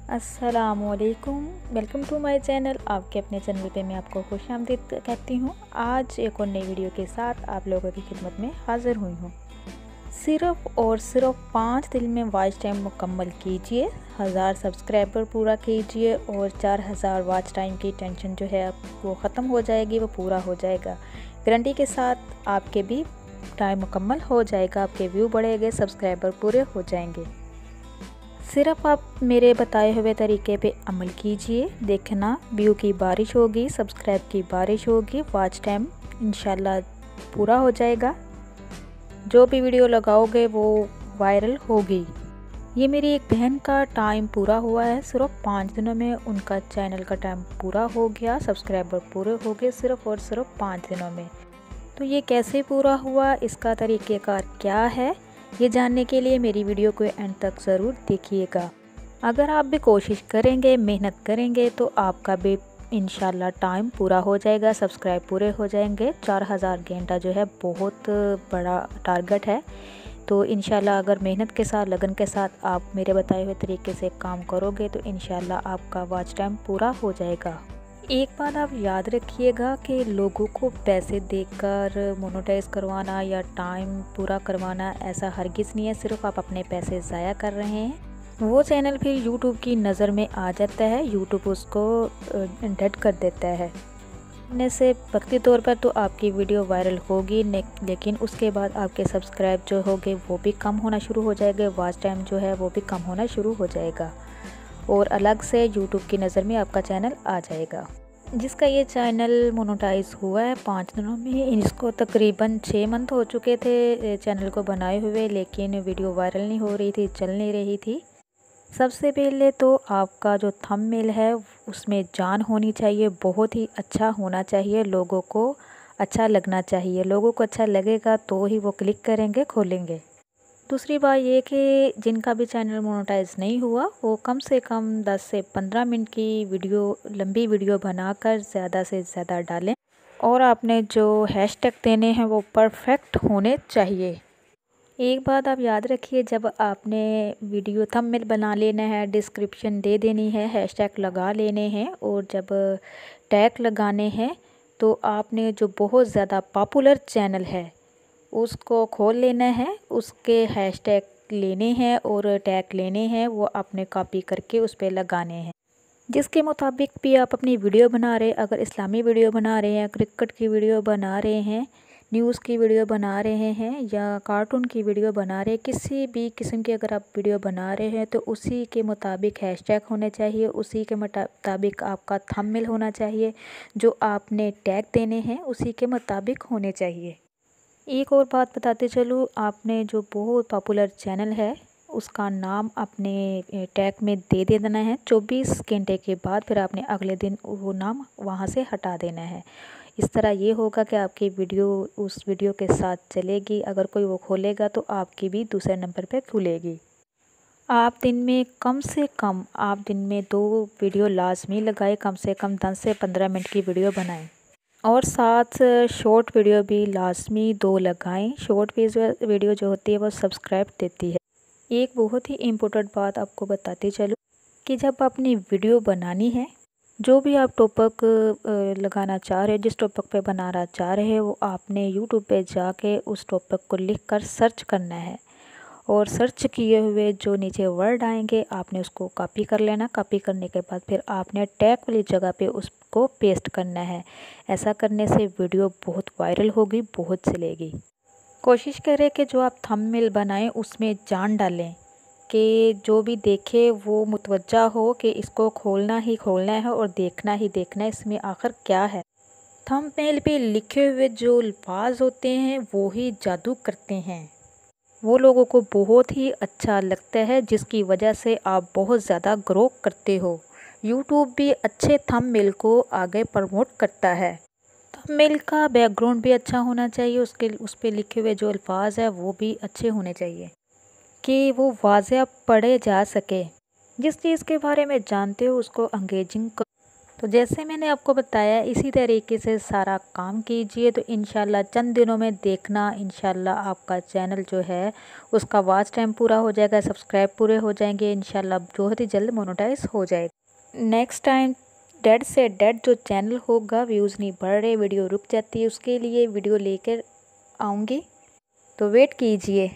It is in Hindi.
अस्सलामुअलैकुम, वेलकम टू माय चैनल। आपके अपने चैनल पे मैं आपको खुशामदीद कहती हूँ। आज एक और नई वीडियो के साथ आप लोगों की खिदमत में हाज़िर हुई हूँ। सिर्फ़ और सिर्फ 5 दिन में वॉच टाइम मुकम्मल कीजिए, 1000 सब्सक्राइबर पूरा कीजिए और 4000 वॉच टाइम की टेंशन जो है वो ख़त्म हो जाएगी, वो पूरा हो जाएगा। गारंटी के साथ आपके भी टाइम मुकम्मल हो जाएगा, आपके व्यू बढ़ेंगे, सब्सक्राइबर पूरे हो जाएंगे। सिर्फ आप मेरे बताए हुए तरीके पे अमल कीजिए, देखना व्यू की बारिश होगी, सब्सक्राइब की बारिश होगी, वॉच टाइम इंशाल्लाह पूरा हो जाएगा। जो भी वीडियो लगाओगे वो वायरल होगी। ये मेरी एक बहन का टाइम पूरा हुआ है, सिर्फ 5 दिनों में उनका चैनल का टाइम पूरा हो गया, सब्सक्राइबर पूरे हो गए सिर्फ और सिर्फ 5 दिनों में। तो ये कैसे पूरा हुआ, इसका तरीक़ेकार क्या है, ये जानने के लिए मेरी वीडियो को एंड तक ज़रूर देखिएगा। अगर आप भी कोशिश करेंगे, मेहनत करेंगे तो आपका भी इंशाल्लाह टाइम पूरा हो जाएगा, सब्सक्राइब पूरे हो जाएंगे। 4000 घंटा जो है बहुत बड़ा टारगेट है। तो इंशाल्लाह अगर मेहनत के साथ, लगन के साथ आप मेरे बताए हुए तरीके से काम करोगे तो इंशाल्लाह आपका वॉच टाइम पूरा हो जाएगा। एक बात आप याद रखिएगा कि लोगों को पैसे देकर मोनेटाइज करवाना या टाइम पूरा करवाना ऐसा हरगिज़ नहीं है। सिर्फ आप अपने पैसे ज़ाया कर रहे हैं, वो चैनल फिर यूट्यूब की नज़र में आ जाता है, यूट्यूब उसको डेड कर देता है। ने से वक्ती तौर पर तो आपकी वीडियो वायरल होगी, लेकिन उसके बाद आपके सब्सक्राइब जो होंगे वो भी कम होना शुरू हो जाएगा, वॉच टाइम जो है वो भी कम होना शुरू हो जाएगा और अलग से यूट्यूब की नज़र में आपका चैनल आ जाएगा। जिसका ये चैनल मोनेटाइज हुआ है 5 दिनों में, इसको तकरीबन 6 मंथ हो चुके थे चैनल को बनाए हुए, लेकिन वीडियो वायरल नहीं हो रही थी, चल नहीं रही थी। सबसे पहले तो आपका जो थंबनेल है उसमें जान होनी चाहिए, बहुत ही अच्छा होना चाहिए, लोगों को अच्छा लगना चाहिए। लोगों को अच्छा लगेगा तो ही वो क्लिक करेंगे, खोलेंगे। दूसरी बात ये कि जिनका भी चैनल मोनेटाइज नहीं हुआ वो कम से कम 10 से 15 मिनट की वीडियो, लंबी वीडियो बनाकर ज़्यादा से ज़्यादा डालें और आपने जो हैशटैग देने हैं वो परफेक्ट होने चाहिए। एक बात आप याद रखिए, जब आपने वीडियो थंबनेल बना लेना है, डिस्क्रिप्शन दे देनी है, हैशटैग लगा लेने हैं और जब टैग लगाने हैं तो आपने जो बहुत ज़्यादा पॉपुलर चैनल है उसको खोल लेना है, उसके हैशटैग लेने हैं और टैग लेने हैं, वो आपने कॉपी करके उस पर लगाने हैं। जिसके मुताबिक भी आप अपनी वीडियो बना रहे, अगर इस्लामी वीडियो बना रहे हैं, क्रिकेट की वीडियो बना रहे हैं, न्यूज़ की वीडियो बना रहे हैं या कार्टून की वीडियो बना रहे हैं, किसी भी किस्म की अगर आप वीडियो बना रहे हैं तो उसी के मुताबिक हैशटैग होने चाहिए, उसी के मुताबिक आपका थंबनेल होना चाहिए, जो आपने टैग देने हैं उसी के मुताबिक होने चाहिए। एक और बात बताते चलूँ, आपने जो बहुत पॉपुलर चैनल है उसका नाम अपने टैग में दे देना है। 24 घंटे के बाद फिर आपने अगले दिन वो नाम वहाँ से हटा देना है। इस तरह ये होगा कि आपकी वीडियो उस वीडियो के साथ चलेगी, अगर कोई वो खोलेगा तो आपकी भी दूसरे नंबर पे खुलेगी। आप दिन में कम से कम 2 वीडियो लाजमी लगाए, कम से कम 10 से 15 मिनट की वीडियो बनाएं और साथ शॉर्ट वीडियो भी लाजमी 2 लगाएं। शॉर्ट वीडियो जो होती है वो सब्सक्राइब देती है। एक बहुत ही इम्पोर्टेंट बात आपको बताती चलूँ कि जब अपनी वीडियो बनानी है, जो भी आप टॉपिक लगाना चाह रहे हो, जिस टॉपिक पे बनाना चाह रहे हो, वो आपने यूट्यूब पे जाके उस टॉपिक को लिखकर सर्च करना है और सर्च किए हुए जो नीचे वर्ड आएंगे आपने उसको कॉपी कर लेना। कॉपी करने के बाद फिर आपने टैग वाली जगह पे उसको पेस्ट करना है। ऐसा करने से वीडियो बहुत वायरल होगी, बहुत चलेगी। कोशिश करें कि जो आप थंबनेल बनाएं उसमें जान डालें कि जो भी देखे वो मुतवज्जा हो कि इसको खोलना ही खोलना है और देखना ही देखना है, इसमें आखिर क्या है। थंबनेल पे लिखे हुए जो अल्फाज होते हैं वो ही जादू करते हैं, वो लोगों को बहुत ही अच्छा लगता है, जिसकी वजह से आप बहुत ज़्यादा ग्रो करते हो। यूट्यूब भी अच्छे थंबनेल को आगे प्रमोट करता है। थंबनेल का बैकग्राउंड भी अच्छा होना चाहिए, उस पे लिखे हुए जो अल्फाज है वो भी अच्छे होने चाहिए कि वो वाज़ेह पढ़े जा सके। जिस चीज़ के बारे में जानते हो उसको एंगेजिंग तो जैसे मैंने आपको बताया इसी तरीके से सारा काम कीजिए, तो इंशाल्लाह चंद दिनों में देखना, इंशाल्लाह आपका चैनल जो है उसका वॉच टाइम पूरा हो जाएगा, सब्सक्राइब पूरे हो जाएंगे, इंशाल्लाह बहुत ही जल्द मोनेटाइज हो जाएगा। नेक्स्ट टाइम डेड से डेड जो चैनल होगा, व्यूज़ नहीं बढ़ रहे, वीडियो रुक जाती है, उसके लिए वीडियो लेकर आऊँगी, तो वेट कीजिए।